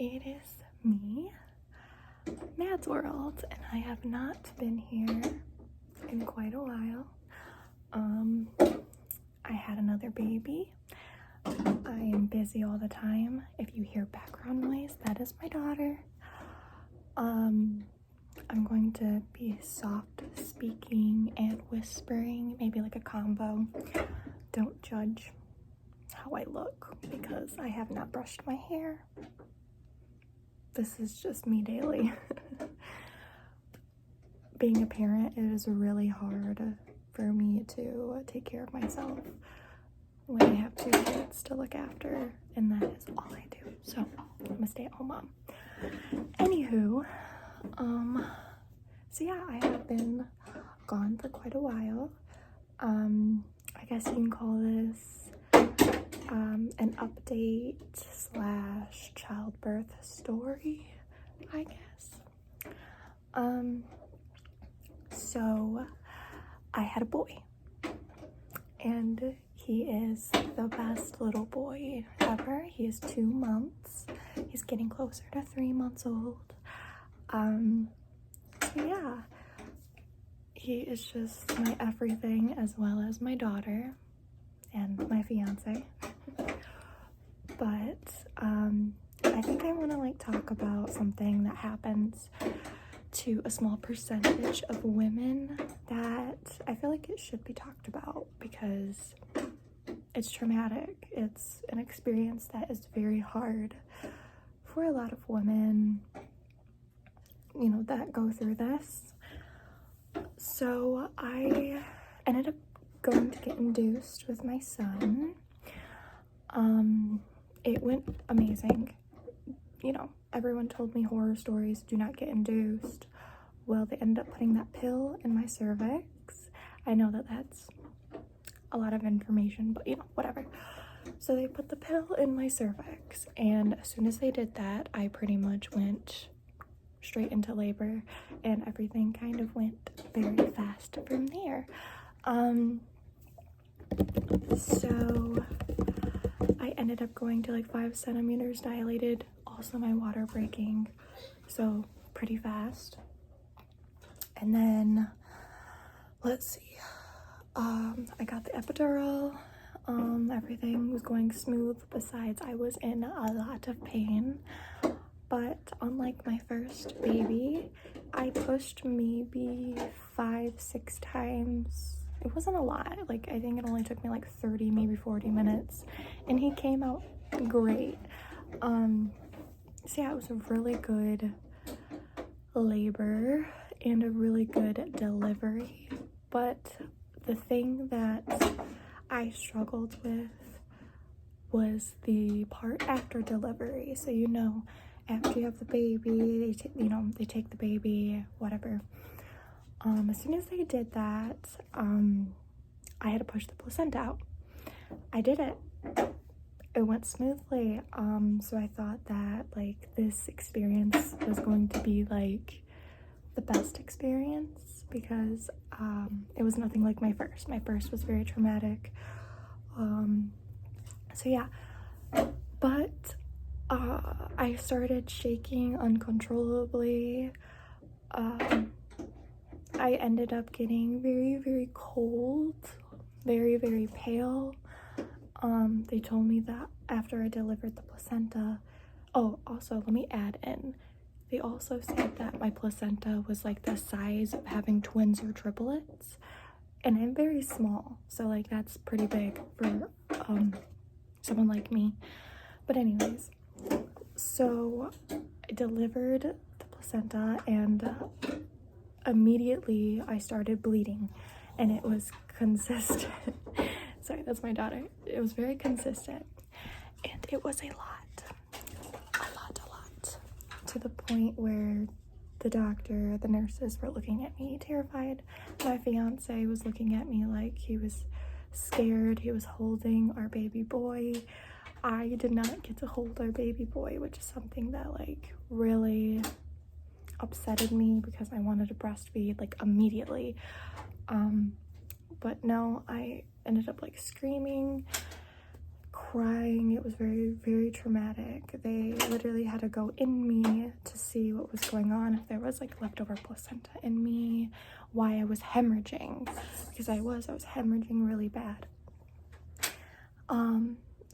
it is me, Mad's World, and I have not been here in quite a while. I had another baby. I am busy all the time. If you hear background noise, that is my daughter. I'm going to be soft speaking and whispering, maybe like a combo. Don't judge how I look because I have not brushed my hair. This is just me daily. Being a parent, it is really hard for me to take care of myself when I have 2 kids to look after, and that is all I do. So I'm a stay-at-home mom. Anywho, so yeah, I have been gone for quite a while. I guess you can call this an update / childbirth story, I guess. So I had a boy, and he is the best little boy ever. He is 2 months. He's getting closer to 3 months old. So yeah, he is just my everything, as well as my daughter and my fiance. But I think I want to like talk about something that happens to a small percentage of women that I feel like it should be talked about because it's traumatic. It's an experience that is very hard for a lot of women, you know, that go through this. So I ended up going to get induced with my son. It went amazing. You know, everyone told me horror stories, do not get induced. Well, they ended up putting that pill in my cervix. I know that that's a lot of information, but you know, whatever. So they put the pill in my cervix, and as soon as they did that, I pretty much went straight into labor, and everything kind of went very fast from there. So I ended up going to like 5 centimeters dilated, also my water breaking, so pretty fast. And then let's see, I got the epidural. Everything was going smooth, besides I was in a lot of pain. But unlike my first baby, I pushed maybe 5-6 times. It wasn't a lot. Like, I think it only took me like 30, maybe 40 minutes, and he came out great. So yeah, it was a really good labor and a really good delivery. But the thing that I struggled with was the part after delivery. So, you know, after you have the baby, they take the baby, whatever. As soon as they did that, I had to push the placenta out. I did it. It went smoothly. So I thought that like this experience was going to be like the best experience because it was nothing like my first. My first was very traumatic. So yeah, but I started shaking uncontrollably. I ended up getting very, very cold, very, very pale. They told me that after I delivered the placenta, oh, also let me add in, they also said that my placenta was like the size of having twins or triplets, and I'm very small, so like that's pretty big for someone like me. But anyways, so I delivered the placenta, and immediately I started bleeding, and it was consistent. Sorry, that's my daughter. It was very consistent, and it was a lot, to the point where the nurses were looking at me terrified. My fiance was looking at me like he was scared. He was holding our baby boy. I did not get to hold our baby boy, which is something that like really upsetted me because I wanted to breastfeed like immediately. But no, I ended up like screaming, crying. It was very, very traumatic. They literally had to go in me to see what was going on, if there was like leftover placenta in me, why I was hemorrhaging, because I was hemorrhaging really bad.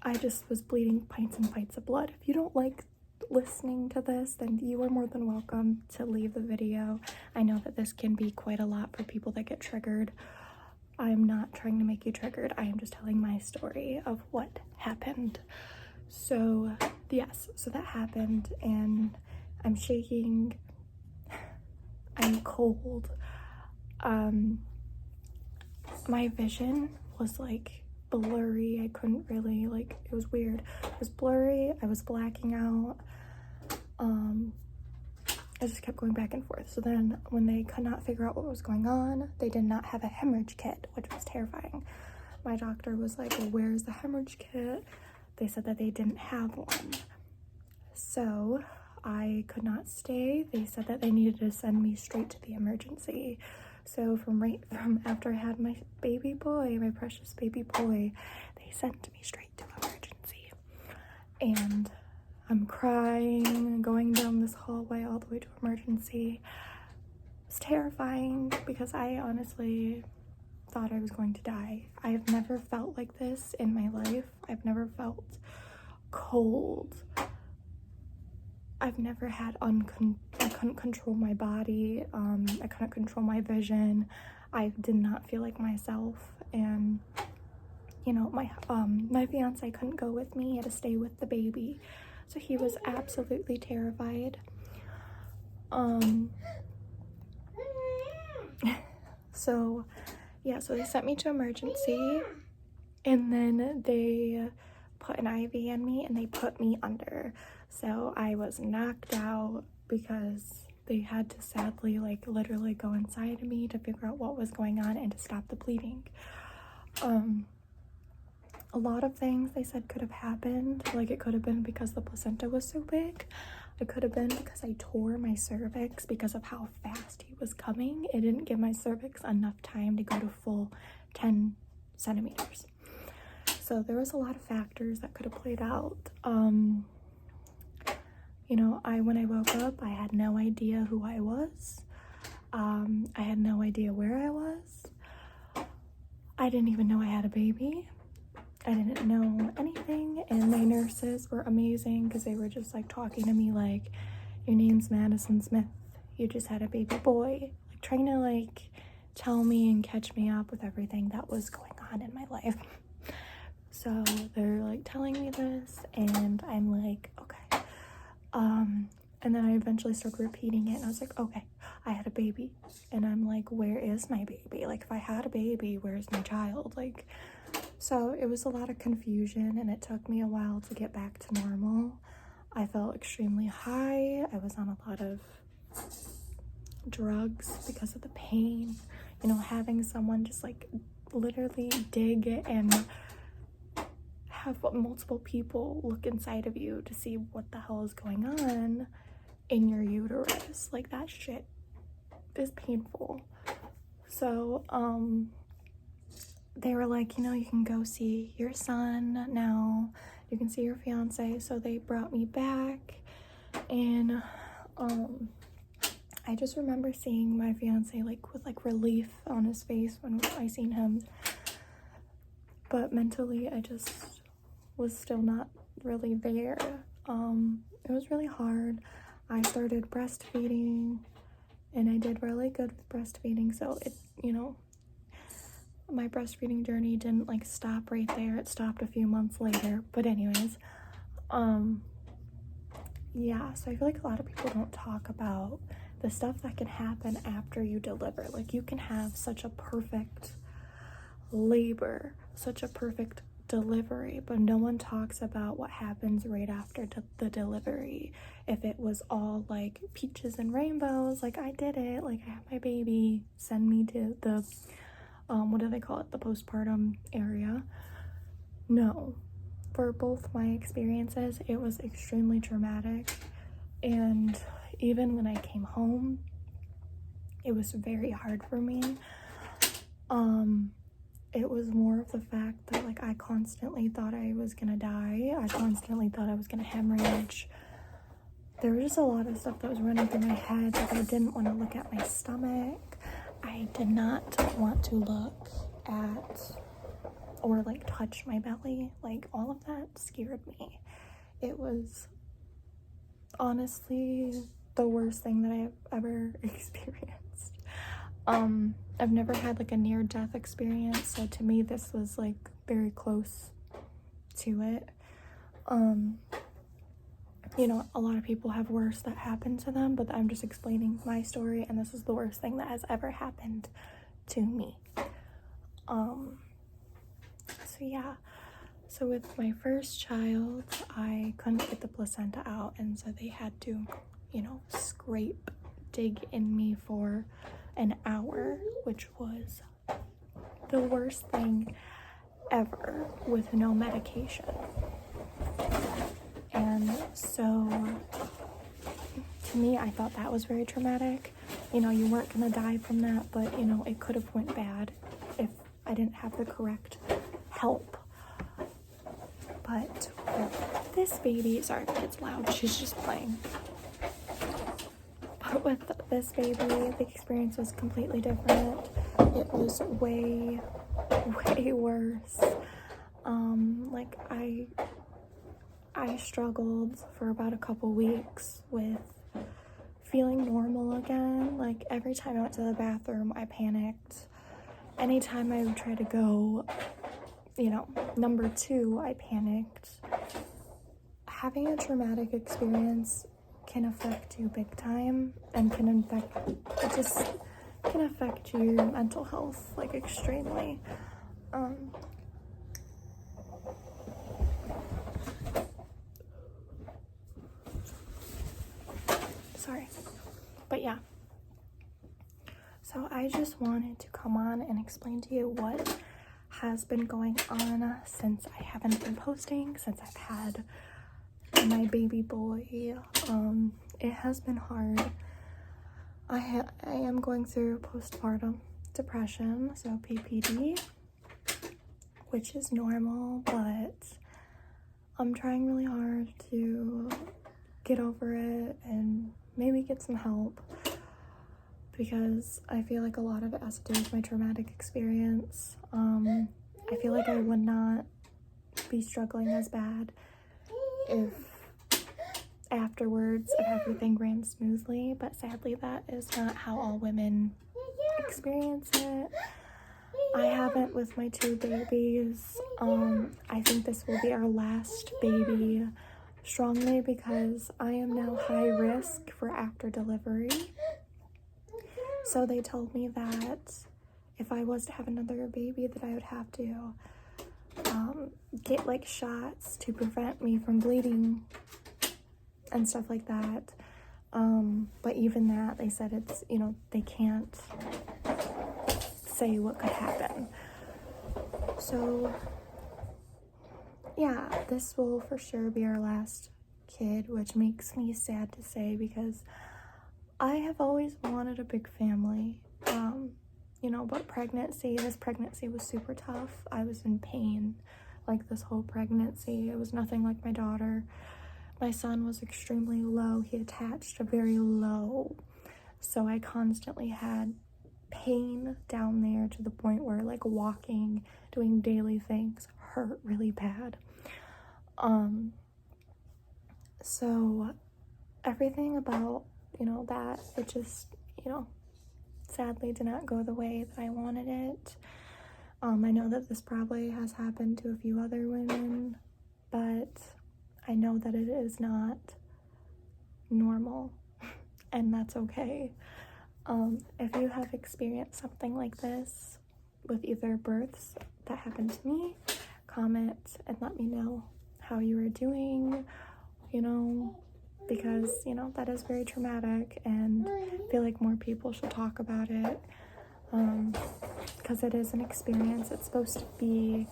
I just was bleeding pints and pints of blood. If you don't like listening to this, then you are more than welcome to leave the video. I know that this can be quite a lot for people that get triggered. I'm not trying to make you triggered. I am just telling my story of what happened. So yes, so that happened, and I'm shaking, I'm cold. My vision was like blurry. I couldn't really, like, it was weird. It was blurry. I was blacking out. I just kept going back and forth. So then when they could not figure out what was going on, they did not have a hemorrhage kit, which was terrifying. My doctor was like, well, where's the hemorrhage kit? They said that they didn't have one. So I could not stay. They said that they needed to send me straight to the emergency. So from after I had my baby boy, my precious baby boy, they sent me straight to emergency. And I'm crying, going down this hallway all the way to emergency. It was terrifying because I honestly thought I was going to die. I've never felt like this in my life. I've never felt cold. I've never had I couldn't control my body. I couldn't control my vision. I did not feel like myself. And you know, my fiance couldn't go with me. He had to stay with the baby. So he was absolutely terrified. So yeah, so they sent me to emergency, and then they put an IV in me and they put me under. So I was knocked out because they had to sadly, like, literally go inside of me to figure out what was going on and to stop the bleeding. A lot of things they said could have happened. Like, it could have been because the placenta was so big. It could have been because I tore my cervix because of how fast he was coming. It didn't give my cervix enough time to go to full 10 centimeters. So there was a lot of factors that could have played out. You know, when I woke up, I had no idea who I was. I had no idea where I was. I didn't even know I had a baby. I didn't know anything, and my nurses were amazing because they were just like talking to me like, your name's Madison Smith, you just had a baby boy, like trying to like tell me and catch me up with everything that was going on in my life. So they're like telling me this, and I'm like, okay. And then I eventually started repeating it, and I was like, okay, I had a baby. And I'm like, where is my baby? Like, if I had a baby, where's my child? Like, so it was a lot of confusion, and it took me a while to get back to normal. I felt extremely high. I was on a lot of drugs because of the pain. You know, having someone just like literally dig and have multiple people look inside of you to see what the hell is going on in your uterus. Like, that shit is painful. So, they were like, you know, you can go see your son now, you can see your fiance. So they brought me back, and I just remember seeing my fiance like with like relief on his face when I seen him, but mentally I just was still not really there. It was really hard. I started breastfeeding, and I did really good with breastfeeding, so it, you know, my breastfeeding journey didn't like stop right there. It stopped a few months later. But anyways, yeah, so I feel like a lot of people don't talk about the stuff that can happen after you deliver. Like, you can have such a perfect labor, such a perfect delivery, but no one talks about what happens right after the delivery. If it was all like peaches and rainbows, like, I did it, like, I have my baby, send me to the what do they call it, the postpartum area. No, for both my experiences, it was extremely traumatic, and even when I came home, it was very hard for me. it was more of the fact that, like, I constantly thought I was gonna die. I constantly thought I was gonna hemorrhage. There was just a lot of stuff that was running through my head. Like, I didn't want to look at my stomach. I did not want to look at or, like, touch my belly. Like, all of that scared me. It was honestly the worst thing that I've ever experienced. I've never had, like, a near-death experience, so to me this was, like, very close to it. You know, a lot of people have worse that happened to them, but I'm just explaining my story, and this is the worst thing that has ever happened to me. So yeah, so with my first child, I couldn't get the placenta out, and so they had to, you know, dig in me for an hour, which was the worst thing ever, with no medication. And so to me, I thought that was very traumatic. You know, you weren't gonna die from that, but you know, it could have went bad if I didn't have the correct help. But with this baby, sorry if it's loud, she's just playing. But with this baby, the experience was completely different. It was way worse. Like, I struggled for about a couple weeks with feeling normal again. Like, every time I went to the bathroom, I panicked. Anytime I would try to go, you know, number 2, I panicked. Having a traumatic experience can affect you big time, and can affect your mental health, like, extremely. Sorry, but yeah, so I just wanted to come on and explain to you what has been going on since I haven't been posting, since I've had my baby boy. It has been hard. I am going through postpartum depression, so PPD, which is normal, but I'm trying really hard to get over it and maybe get some help, because I feel like a lot of it has to do with my traumatic experience. I feel like I would not be struggling as bad if afterwards if everything ran smoothly, but sadly that is not how all women experience it. I haven't with my 2 babies. I think this will be our last baby, strongly because I am now high risk for after delivery. So they told me that if I was to have another baby, that I would have to get, like, shots to prevent me from bleeding and stuff like that. But even that, they said it's, you know, they can't say what could happen. So yeah, this will for sure be our last kid, which makes me sad to say, because I have always wanted a big family. You know, but this pregnancy was super tough. I was in pain, like, this whole pregnancy. It was nothing like my daughter. My son was extremely low. He attached very low. So I constantly had pain down there, to the point where, like, walking, doing daily things hurt really bad. So everything about, you know, that, it just, you know, sadly did not go the way that I wanted it. I know that this probably has happened to a few other women, but I know that it is not normal, and that's okay. If you have experienced something like this with either births that happened to me, comment and let me know how you are doing, you know, because, you know, that is very traumatic, and I feel like more people should talk about it, because it is an experience. It's supposed to be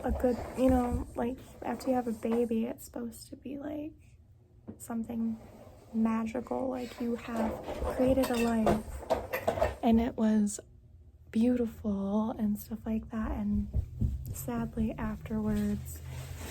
a good, you know, like, after you have a baby, it's supposed to be like something magical, like you have created a life. And it was beautiful and stuff like that, and sadly afterwards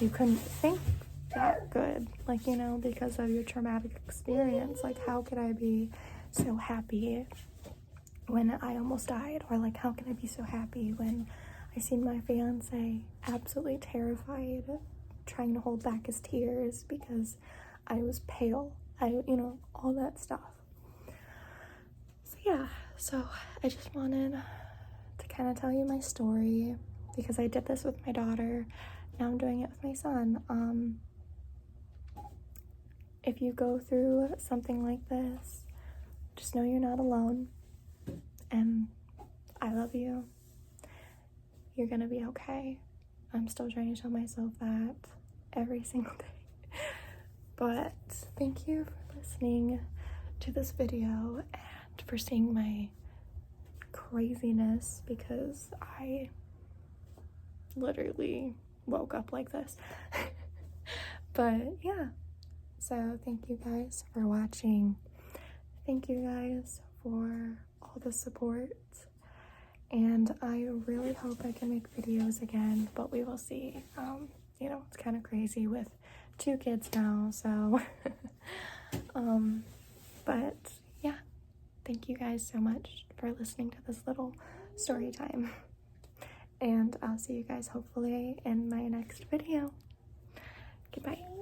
you couldn't think that good, like, you know, because of your traumatic experience. Like, how could I be so happy when I almost died? Or like, how can I be so happy when I seen my fiance absolutely terrified, trying to hold back his tears because I was pale, you know, all that stuff. So yeah, so I just wanted to kind of tell you my story, because I did this with my daughter, now I'm doing it with my son. If you go through something like this, just know you're not alone, and I love you. You're gonna be okay. I'm still trying to tell myself that every single day. But thank you for listening to this video and for seeing my craziness, because I literally woke up like this. But yeah, so thank you guys for watching. Thank you guys for all the support, and I really hope I can make videos again, but we will see. You know, it's kind of crazy with 2 kids now, so but yeah, thank you guys so much for listening to this little story time, and I'll see you guys hopefully in my next video. Goodbye.